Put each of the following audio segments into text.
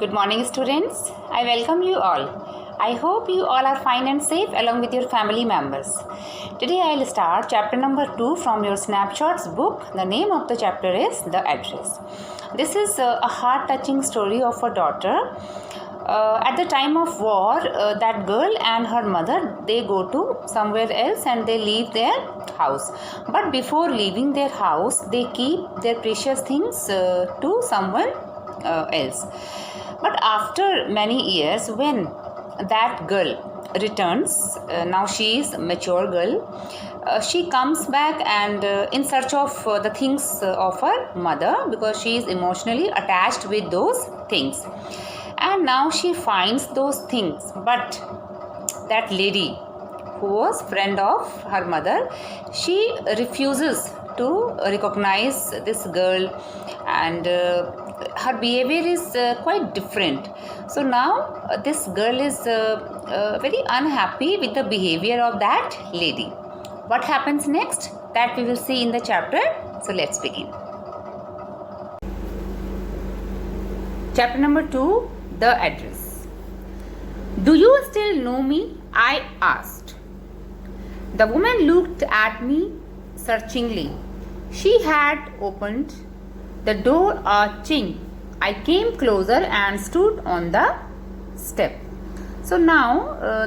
Good morning, students. I welcome you all. I hope you all are fine and safe along with your family members. Today I will start chapter number 2 from your snapshots book. The name of the chapter is The Address. This is a heart-touching story of a daughter. At the time of war, that girl and her mother, they go to somewhere else and they leave their house. But before leaving their house, they keep their precious things to someone else. But after many years, when that girl returns, now she is a mature girl, she comes back and in search of the things of her mother, because she is emotionally attached with those things. And now she finds those things, but that lady who was friend of her mother, she refuses to recognize this girl, and her behavior is quite different. So now this girl is very unhappy with the behavior of that lady. What happens next? That we will see in the chapter. So let's begin. Chapter number 2, The Address. "Do you still know me?" I asked. The woman looked at me searchingly. She had opened the door a chink. I came closer and stood on the step. So now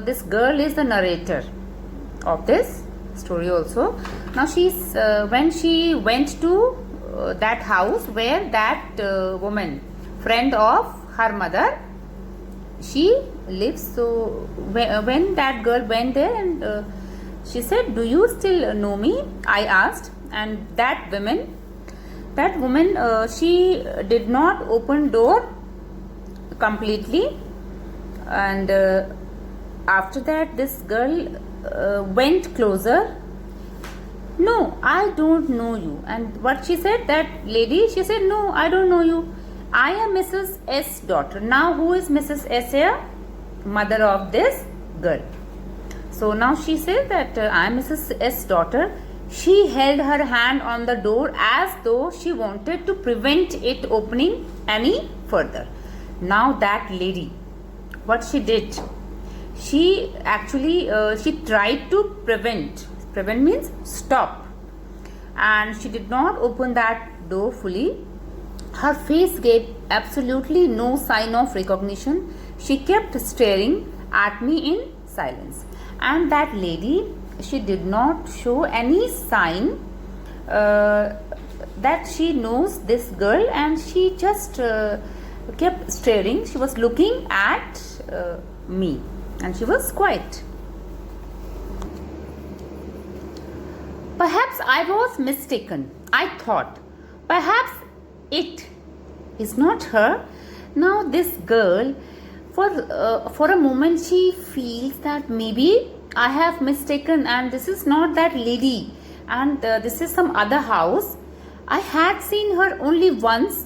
this girl is the narrator of this story also. Now when she went to that house where that woman, friend of her mother, she lives. So when that girl went there and she said, "Do you still know me?" I asked. And that woman, she did not open door completely. And after that, this girl went closer. "No, I don't know you." And what she said, that lady, she said, "No, I don't know you. I am Mrs. S. daughter." Now who is Mrs. S here? Mother of this girl. So now she said that I am Mrs. S. daughter. She held her hand on the door as though she wanted to prevent it opening any further. Now that lady, what she did, she actually she tried to prevent. Prevent means stop. And she did not open that door fully. Her face gave absolutely no sign of recognition. She kept staring at me in silence. And that lady, she did not show any sign that she knows this girl, and she just kept staring. She was looking at me, and she was quiet. Perhaps I was mistaken. I thought, perhaps it is not her. Now this girl, for a moment, she feels that maybe I have mistaken, and this is not that lady, and this is some other house. I had seen her only once,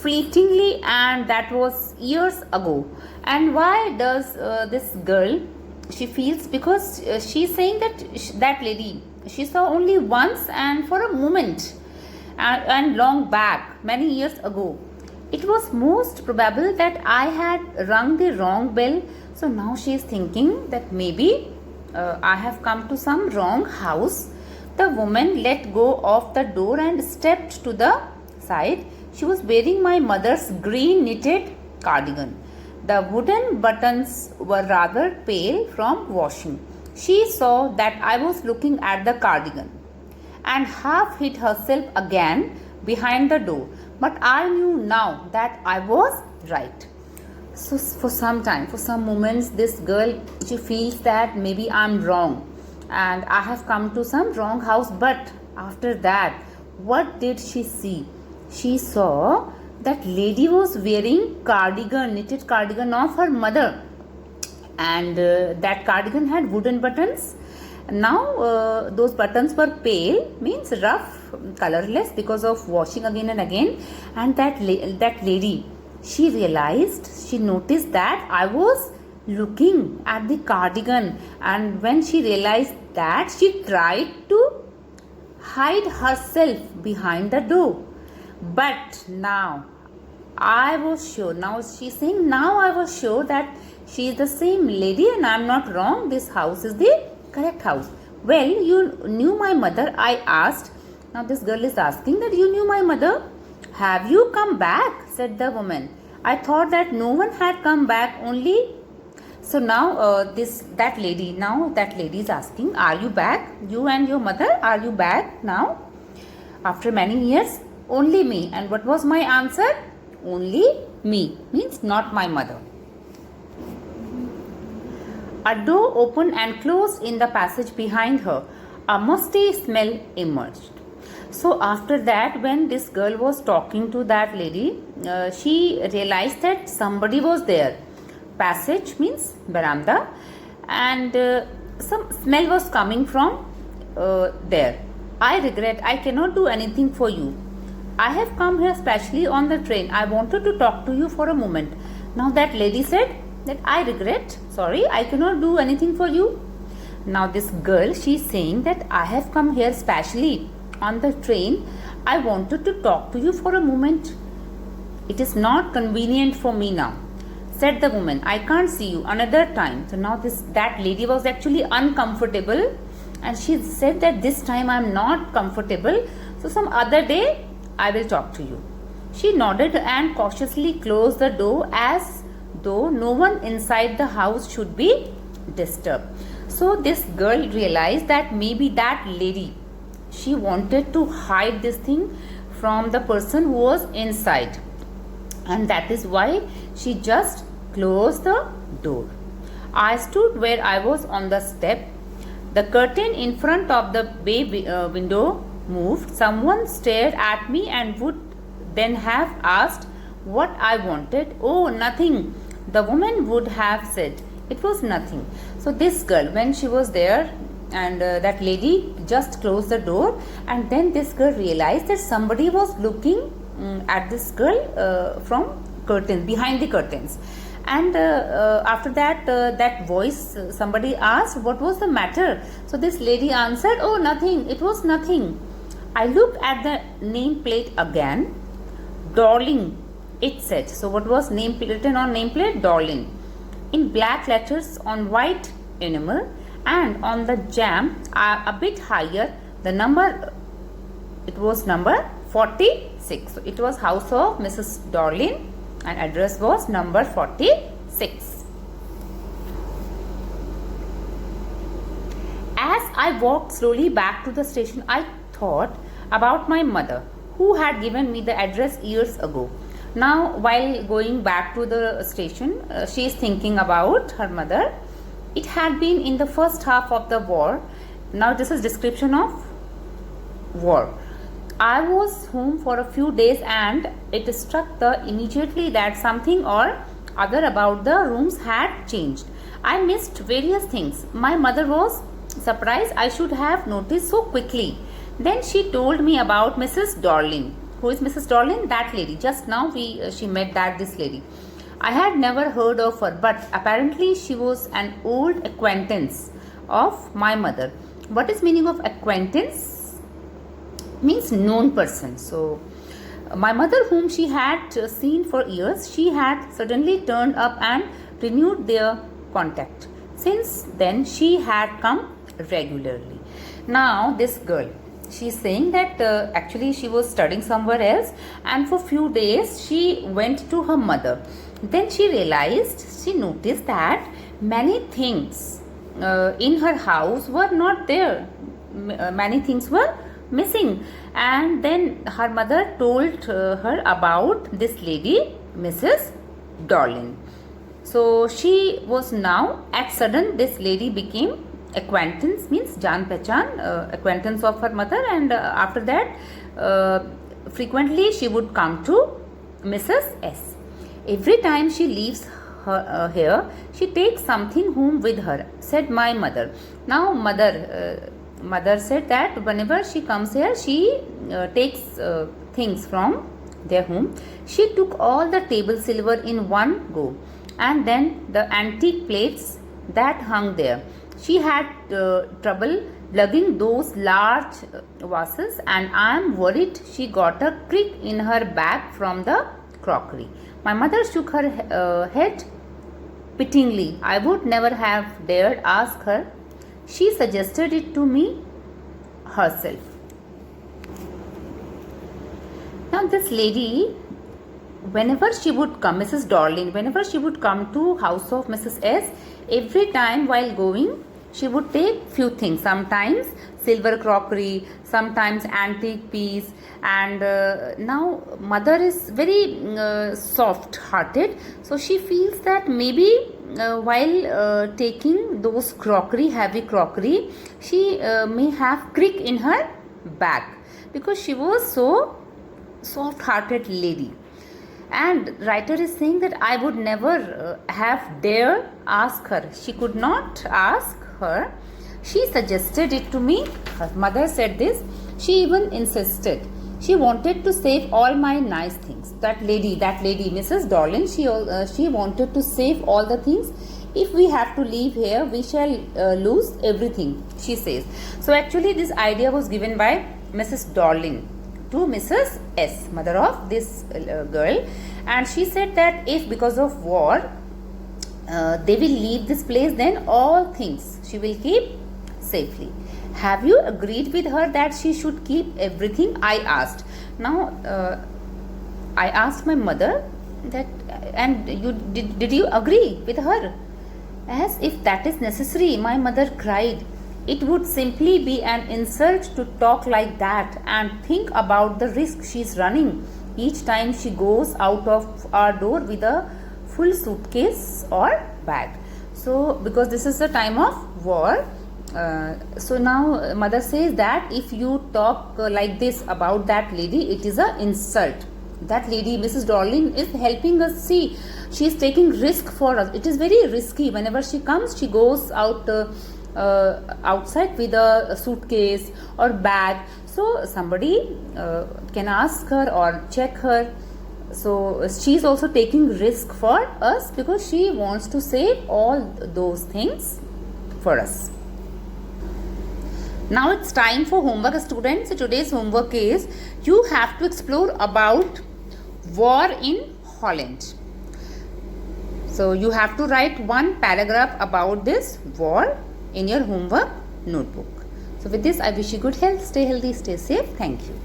fleetingly, and that was years ago. And why does this girl, she feels, because she's saying that that lady she saw only once and for a moment, and long back, many years ago. It was most probable that I had rung the wrong bell. So now she is thinking that maybe I have come to some wrong house. The woman let go of the door and stepped to the side. She was wearing my mother's green knitted cardigan. The wooden buttons were rather pale from washing. She saw that I was looking at the cardigan and half hid herself again behind the door. But I knew now that I was right. So for some time, for some moments, this girl, she feels that maybe I'm wrong and I have come to some wrong house. But after that, what did she see? She saw that lady was wearing cardigan, knitted cardigan of her mother, and that cardigan had wooden buttons. Now those buttons were pale, means rough, colorless because of washing again and again. And that lady, she noticed that I was looking at the cardigan, and when she realized that, she tried to hide herself behind the door. But now I was sure. Now she's saying, now I was sure that she is the same lady and I'm not wrong. This house is the correct house. Well, you knew my mother, I asked. Now this girl is asking that you knew my mother. Have you come back? Said the woman. I thought that no one had come back, only. So now that lady is asking, are you back? You and your mother, are you back now? After many years? Only me. And what was my answer? Only me. Means not my mother. A door opened and closed in the passage behind her. A musty smell emerged. So after that, when this girl was talking to that lady, she realized that somebody was there. Passage means veranda, and some smell was coming from there. I regret, I cannot do anything for you. I have come here specially on the train. I wanted to talk to you for a moment. Now that lady said that I regret, sorry, I cannot do anything for you. Now this girl, she is saying that I have come here specially on the train. I wanted to talk to you for a moment. It is not convenient for me now. Said the woman, I can't see you, another time. So now that lady was actually uncomfortable, and she said that this time I am not comfortable, so some other day I will talk to you. She nodded and cautiously closed the door as though no one inside the house should be disturbed. So this girl realized that maybe that lady, she wanted to hide this thing from the person who was inside, and that is why she just closed the door. I stood where I was on the step. The curtain in front of the bay window moved. Someone stared at me and would then have asked what I wanted. Oh, nothing. The woman would have said. It was nothing. So this girl, when she was there, and that lady just closed the door, and then this girl realized that somebody was looking at this girl from curtains, behind the curtains. And after that, that voice, somebody asked what was the matter. So this lady answered, oh, nothing, it was nothing. I looked at the nameplate again. Darling, it said. So what was written on nameplate? Darling, in black letters on white enamel, and on the jamb a bit higher, the number, it was number 46. So it was house of Mrs. Darling, and address was number 46. As I walked slowly back to the station, I thought about my mother, who had given me the address years ago. Now, while going back to the station, she is thinking about her mother. It had been in the first half of the war. Now, this is description of war. I was home for a few days, and it struck her immediately that something or other about the rooms had changed. I missed various things. My mother was surprised I should have noticed so quickly. Then she told me about Mrs. Darling. Who is Mrs. Darling? That lady. Just now she met this lady. I had never heard of her, but apparently she was an old acquaintance of my mother. What is meaning of acquaintance? Means known person. So my mother, whom she had seen for years, she had suddenly turned up and renewed their contact. Since then she had come regularly. Now this girl, she is saying that actually she was studying somewhere else, and for few days she went to her mother. Then she noticed that many things in her house were not there. Many things were missing. And then her mother told her about this lady, Mrs. Darling. So she was now, at sudden, this lady became acquaintance, means jaan pehchan, acquaintance of her mother, and after that frequently she would come to Mrs. S. Every time she leaves here, she takes something home with her, said my mother. Now mother said that whenever she comes here, she takes things from their home. She took all the table silver in one go, and then the antique plates that hung there. She had trouble lugging those large vases, and I am worried she got a crick in her back from the crockery. My mother shook her head pityingly. I would never have dared ask her. She suggested it to me herself. Now this lady, whenever she would come, Mrs. Darling, whenever she would come to house of Mrs. S, every time while going, she would take few things. Sometimes silver crockery, sometimes antique piece, and now mother is very soft hearted, so she feels that maybe while taking those crockery, heavy crockery, she may have crick in her back, because she was so soft hearted lady. And writer is saying that I would never have dared ask her. She could not ask her. She suggested it to me. Her mother said this. She even insisted. She wanted to save all my nice things. That lady, Mrs. Darling, she wanted to save all the things. If we have to leave here, we shall lose everything, she says. So actually this idea was given by Mrs. Darling to Mrs. S, mother of this girl, and she said that if because of war they will leave this place, then all things she will keep safely. Have you agreed with her that she should keep everything? I asked. Now I asked my mother that, and you did you agree with her? As if that is necessary, my mother cried. It would simply be an insult to talk like that and think about the risk she is running each time she goes out of our door with a full suitcase or bag. So because this is the time of war, so now mother says that if you talk like this about that lady, it is an insult. That lady, Mrs. Darling, is helping us. See, she is taking risk for us. It is very risky. Whenever she comes, she goes out outside with a suitcase or bag, so somebody can ask her or check her. So she is also taking risk for us because she wants to save all those things for us. Now it's time for homework, students. So today's homework is you have to explore about war in Holland. So you have to write one paragraph about this war in your homework notebook. So with this, I wish you good health. Stay healthy, stay safe. Thank you.